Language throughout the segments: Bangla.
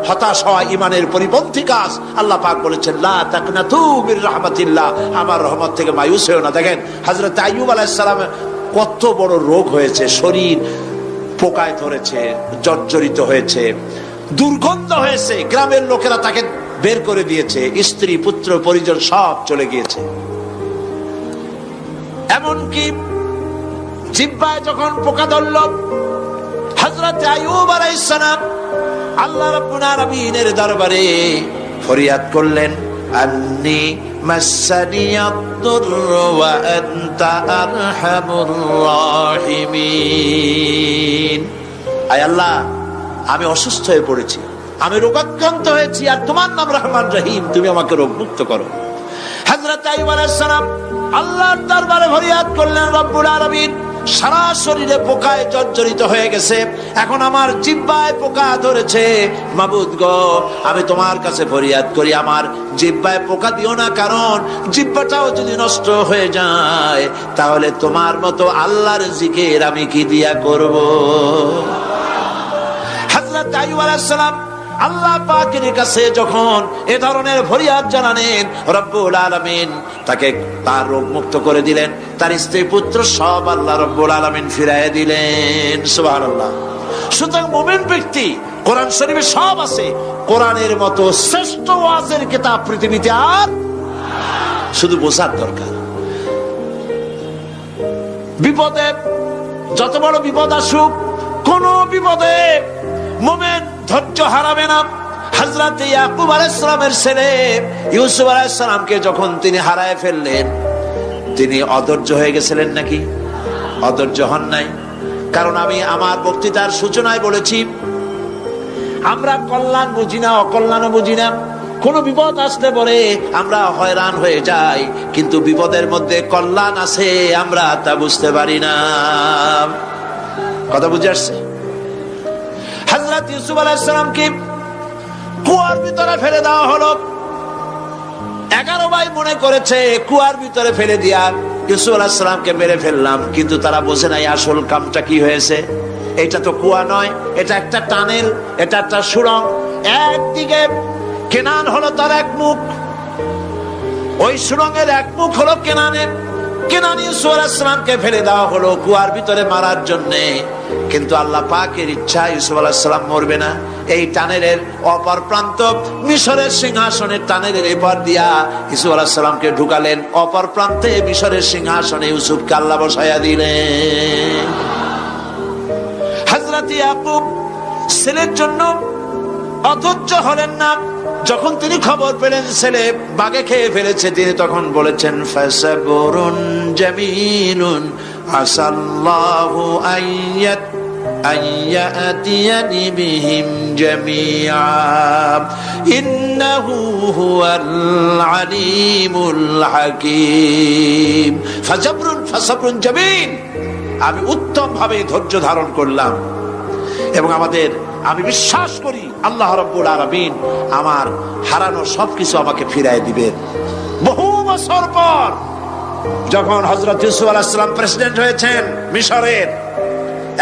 হতাশ হওয়া ইমানের পরিপন্থী কাজ। আল্লাহ পাক বলেছেন লা তাকনাতু মির রাহমাতিল্লাহ, আমার রহমত থেকে মায়ুস হও না। দেখেন হযরত আইয়ুব আলাইহিস সালাম কত বড় রোগ হয়েছে, শরীর পোকায় ধরেছে, জর্জরিত হয়েছে, দুর্গন্ধ হয়েছে, গ্রামের লোকেরা তাকে বের করে দিয়েছে, স্ত্রী পুত্র পরিজন সব চলে গিয়েছে। এমনকি জিহ্বায় যখন পোকা ধরল, হযরত আইয়ুব আলাইহিস সালাম আল্লাহ রাব্বুল আলামিনের দরবারে ফরিয়াদ করলেন, আন্নী মাসসানিয়াদ-দুররু ওয়া আনতা আরহামুর রাহিমিন। আয় আল্লাহ, আমি অসুস্থ হয়ে পড়েছি, আমি রোগাক্রান্ত হয়েছি, আর তোমার নাম রহমান রহিম, তুমি আমাকে রোগমুক্ত করো। হযরত আইয়ুব আলাইহিস সালাম আল্লাহর দরবারে ফরিয়াদ করলেন, রব্বুল আলামিন সারা শরীরে পোকায় জর্জরিত হয়ে গেছে, এখন আমার জিহ্বায় পোকা ধরেছে, মাবুদ গো আমি তোমার কাছে ফরিয়াদ করি, আমার জিহ্বায় পোকা দিও না, কারণ জিহ্বাটাও যদি নষ্ট হয়ে যায় তাহলে তোমার মতো আল্লাহর জিকির আমি কি দিয়া করব। হযরত আইয়ুব আলাইহিস সালাম আল্লাহ পাকের কাছে যখন এ ধরনের ফরিয়াদ জানালেন, রব্বুল আলামিন তাকে তার রোগ মুক্ত করে দিলেন, তার স্ত্রী পুত্র সব আল্লাহ রব্বুল আলামিন ফিরাইয়া দিলেন। সুবহানাল্লাহ। সুতরাং মুমিন ব্যক্তি, কোরআন শরীফে সব আছে, কোরআনের মতো শ্রেষ্ঠ ওয়াজের কিতাব পৃথিবীতে আর, শুধু বোঝার দরকার। বিপদে, যত বড় বিপদ আসুক, কোন বিপদে মুমিন ধৈর্য হারাবে না। হযরত ইয়াকুব আলাইহিস সালামের ছেলে ইউসুফ আলাইহিস সালামকে যখন তিনি হারায় ফেললেন, তিনি অধৈর্য হয়ে গেছিলেন নাকি? অধৈর্য হন নাই। কারণ আমি আমার বক্তৃতার সূচনায় বলেছি, আমরা কল্যাণ বুঝি না, অকল্যাণও বুঝি না। কোন বিপদ আসতে পরে আমরা হয়রান হয়ে যাই, কিন্তু বিপদের মধ্যে কল্যাণ আছে আমরা তা বুঝতে পারি না। কথা বুঝে আসছে? হযরত ইউসুফ আলাইহিস সালামকে কুয়ার ভিতরে ফেলে দেওয়া হলো। 11 ভাই মনে করেছে কুয়ার ভিতরে ফেলে দিয়া ইউসুফ আলাইহিস সালামকে মেরে ফেললাম, কিন্তু তারা বোঝে নাই আসল কামটা কি হয়েছে। এটা তো কুয়া নয়, এটা একটা টানেল, এটা একটা সুড়ঙ্গ। একদিকে কেনান হলো তার এক মুখ, ওই সুড়ঙ্গের এক মুখ হলো কেনানের। কেনান ইউসুফ আলাইহিস সালামকে ফেলে দেওয়া হলো কুয়ার ভিতরে মারার জন্যে, কিন্তু আল্লাহ পাকের ইচ্ছা ইউসুফ আলাইহিস সালাম মরবে না। এই টানেলের অপর প্রান্ত মিশরের সিংহাসনের টানেলের এপার দিয়া ইউসুফ আলাইহিস সালামকে ঢুকালেন, অপর প্রান্তে মিশরের সিংহাসনে ইউসুফকে আল্লাহ বসায়া দিলেন। হযরত ইয়াকুব ছেলের জন্য অধৈর্য হলেন না। যখন তিনি খবর পেলেন ছেলে বাঘে খেয়ে ফেলেছে, তিনি তখন বলেছেন, ফাসাবরুন জামিলুন আসাল্লাহু আইয়াতিয়ানি বিহিম জামিআ ইন্নাহু হুয়াল আলিমুল হাকীম। ফাসাবরুন জামিল, আমি উত্তম ভাবে ধৈর্য ধারণ করলাম, এবং আমি বিশ্বাস করি আল্লাহ রাব্বুল আলামিন আমার হারানো সবকিছু আমাকে ফিরায় দিবেন। বহু বছর পর যখন হযরত ইউসুফ আলাইহিস সালাম প্রেসিডেন্ট হয়েছেন মিশরের,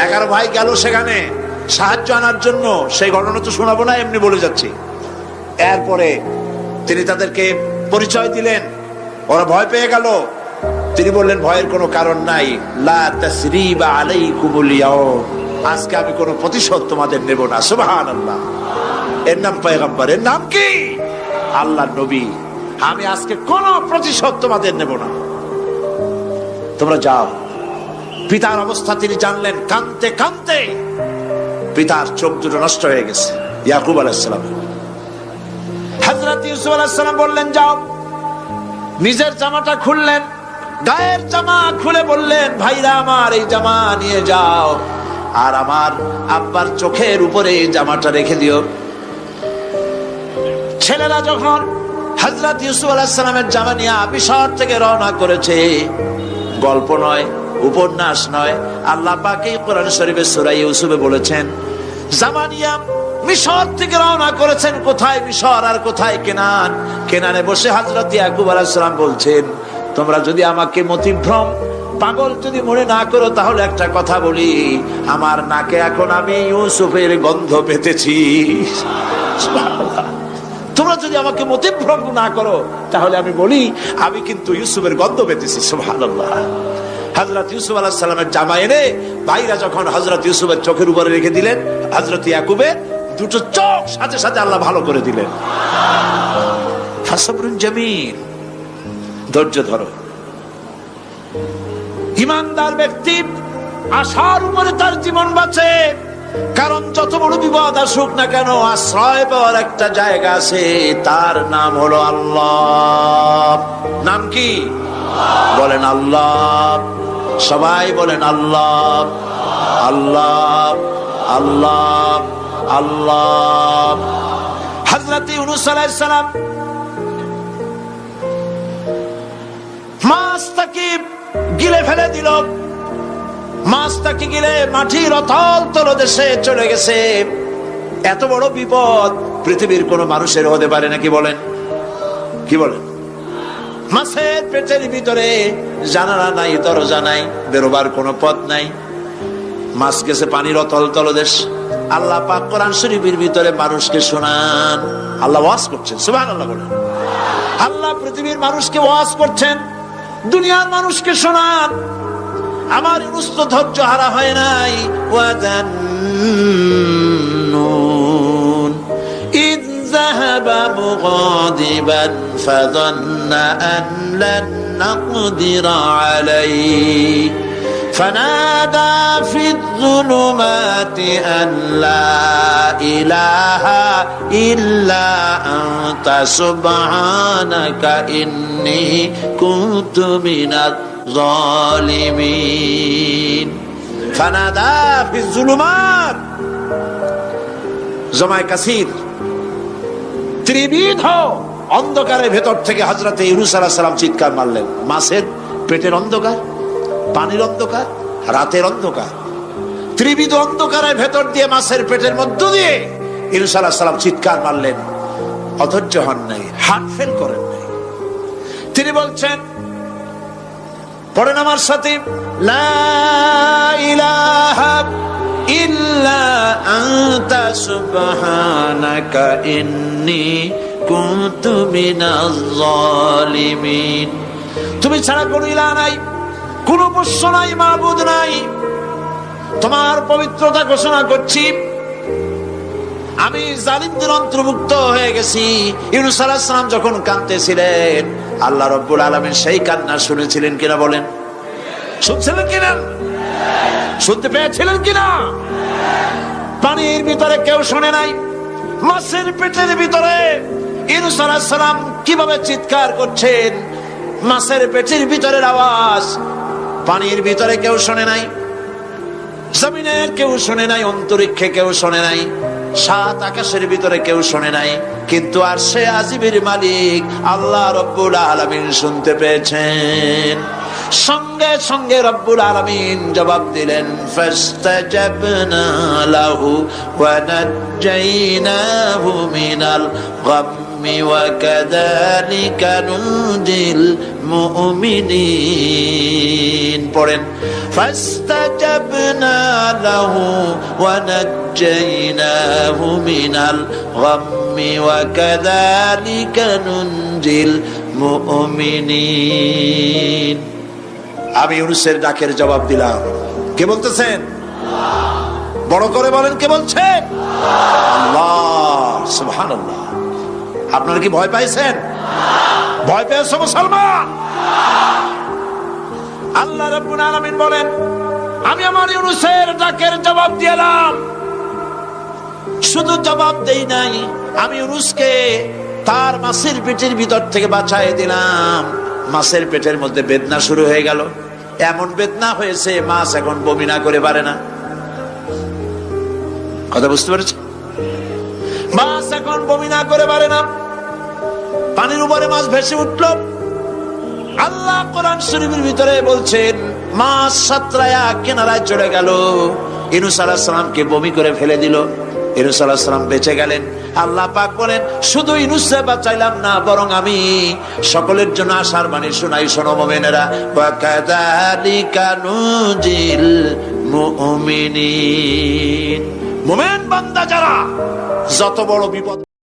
11 ভাই গেল সেখানে সাহায্য আনার জন্য। সেই ঘটনা তো শোনাবো না, এমনি বলে যাচ্ছি। এরপরে তিনি তাদেরকে পরিচয় দিলেন, ওরা ভয় পেয়ে গেল। তিনি বললেন, ভয়ের কোনো কারণ নাই, লা তাসরিবা আলাইকুমুল ইয়াউম, আজকে আমি কোনো প্রতিশোধ তোমাদের নেব না। সুবহানাল্লাহ। এর নাম পয়গম্বর, এর নাম কি? আল্লাহর নবী। আমি আজকে কোনো প্রতিশোধ তোমাদের নেব না, তোমরা যাও। পিতার অবস্থা তিনি জানলেন, কাঁদতে কাঁদতে পিতার চোখ দুটো নষ্ট হয়ে গেছে। ইয়াকুব আলাইহিস সালাম, হযরত ইউসুফ আলাইহিস সালাম বললেন, যাও। নিজের জামাটা খুললেন, গায়ের জামা খুলে বললেন, ভাইরা আমার এই জামা নিয়ে যাও, আর আমার আব্বার চোখের উপরে এই জামাটা রেখে দিও। ছেলেরা যখন হযরত ইউসুফ আলাইহিস সালামের জামা নিয়ে মিশর থেকে রওনা করেছে, গল্প নয়, উপন্যাস নয়, আল্লাহ পাক এই কোরআন শরীফে সূরা ইউসুফে বলেছেন, জামা নিয়ে মিশর থেকে রওনা করেছেন। কোথায় মিশর আর কোথায় কেনান? কেনানে বসে হযরত ইয়াকুব আলাইহিস সালাম বলছেন, তোমরা যদি আমাকে মতিভ্রম পাগল যদি মনে না করো, তাহলে একটা কথা বলি, আমার নাকে এখন আমি ইউসুফের গন্ধ পেতেছি। তোমরা যদি আমাকে মতিভ্রম না করো তাহলে আমি বলি আমি কিন্তু ইউসুফের গন্ধ পেতেছি। সুবহানাল্লাহ। হযরত ইউসুফ আলাইহিস সালামের জামা এনে ভাইরা যখন হযরত ইউসুফের চোখের উপরে রেখে দিলেন, হযরত ইয়াকুবের দুটো চোখ সাথে সাথে আল্লাহ ভালো করে দিলেন। ফাসবরুন জামিল, ধৈর্য ধরো। ঈমানদার ব্যক্তি আশার উপরে তার জীবন বাঁচে, কারণ যত বড় বিপদ আসুক না কেন আশ্রয় পাওয়ার একটা জায়গা আছে, তার নাম হলো আল্লাহ। নাম কি? বলেন আল্লাহ। সবাই বলেন আল্লাহ আল্লাহ আল্লাহ আল্লাহ। হযরত ইউনূস আলাইহিস সালাম মাছটাকে গিলে ফেলে দিল, মাছটাকে গিলে মাটির অতল তলদেশে চলে গেছে। এত বড় বিপদ পৃথিবীর কোন মানুষের হতে পারে নাকি? বলেন, কি বলেন? মাছের পেটের ভিতরে জানালা নাই, দরজা নাই, বেরোবার কোনো পথ নাই, মাছ গেছে পানির অতল তলদেশ। আল্লাহ পাক কোরআন শরীফের ভিতরে মানুষকে শোনান, আল্লাহ ওয়াজ করছেন। সুবহানাল্লাহ বলেন। আল্লাহ পৃথিবীর মানুষকে ওয়াজ করছেন, দুনিয়ার মানুষকে শোনান। আমার ইউনূস তো ধৈর্য হারা হয় নাই। ওয়াযান্নুন ইয যাহাবা মুগাদিবান ফাযান্না আন লান নাকদিরা আলাইহি فنادى في الظلمات أن لا إله إلا أنت سبحانك إني كنت من الظالمين فنادى في الظلمات জমায় কাসির ত্রিবিধ অন্ধকারের ভেতর থেকে হযরত ইউনূস আলাইহিস সালাম চিৎকার মারলেন। মাছের পেটের অন্ধকার, পানির অন্ধকার, রাতের অন্ধকার, ত্রিবিধ অন্ধকারের ভেতর দিয়ে মাছের পেটের মধ্য দিয়ে ইউনূস আলাইহিস সালাম চিৎকার মারলেন। অধৈর্য হন নাই, হার্ট ফেল করেন নাই। তিনি বলছেন, পড়েন আমার সাথে, লা ইলাহা ইল্লা আনতা সুবহানাকা ইন্নী কুনতু মিনাজ জালিমিন। তুমি ছাড়া কোনো ইলাহ নাই, কোন বস্য নাই, মাবুদ নাই, তোমার পবিত্রতা ঘোষণা করছি। আমি জালিমদের অন্তর্ভুক্ত হয়ে গেছি। ইউনূস আলাইহিস সালাম যখন কাঁদতেছিলেন, আল্লাহ রাব্বুল আলামিন সেই কান্না শুনেছিলেন কিনা? বলেন, শুনছিলেন কিনা? শুনতে পেয়েছিলেন কিনা? পানির ভিতরে কেউ শুনে নাই, মাছের পেটের ভিতরে ইউনূস আলাইহিস সালাম কিভাবে চিৎকার করছেন, মাছের পেটের ভিতরের আওয়াজ পানির ভিতরে কেউ শোনে নাই, জমিনের কেউ শোনে নাই, অন্তরিক্ষে কেউ শোনে নাই, সাত আকাশের ভিতরে কেউ শোনে নাই, কিন্তু আরশে আজিমের মালিক আল্লাহ রব্বুল আলামিন শুনতে পেয়েছেন। সঙ্গে সঙ্গে রব্বুল আলামিন জবাব দিলেন, ফাস্তাজাবনা লাহু ওয়া নাজ্জাইনাহু মিনাল গাম্মি ওয়া কাযালিকা নুনজিল মুমিনিন। পড়েন, ফাস্তাজাবনা লাহু ওয়া নাজ্জাইনাহু মিনাল গাম্মি ওয়া কাযালিকা নুনজিল মুমিনিন। আমি ইউনূসের ডাকের জবাব দিলাম। কে বলতেছেন? বড় করে বলেন, কে বলছেন? আল্লাহ। সুবহানাল্লাহ। আপনারা কি ভয় পাইছেন? ভয় পেয়েছো মুসলমান? আল্লাহ রাব্বুল আলামিন বলেন, আমি আমার ইউনূসের ডাকের জবাব দিলাম। শুধু জবাব দেই নাই, আমি ইউনূসকে তার মাছের পেটের ভিতর থেকে বাঁচাই দিলাম। মাছের পেটের মধ্যে বেদনা শুরু হয়ে গেল। এমন বেদনা হয়েছে মাছ এখন বমি না করে পারে না। কথা বুঝতে পেরেছেন? মাছ এখন বমি না করে পারে না। পানির উপরে মাছ ভেসে উঠল। আল্লাহ কোরআন শরীফের ভিতরে বলছেন, মাছ সাতরায়া কিনারায় চলে গেল, ইউনূস আলাইহিস সালামকে বমি করে ফেলে দিল। ইউনূস আলাইহিস সালাম বেঁচে গেলেন। আল্লাহ পাক বলেন, শুধু ইউনূসকে বাঁচাইলাম না, বরং আমি সকলের জন্য আশার বাণী শোনাই। শোনো মুমিনেরা, ওয়া কাযালিকা নুনজিল মুমিনিন। মুমিন বান্দা যারা, যত বড় বিপদ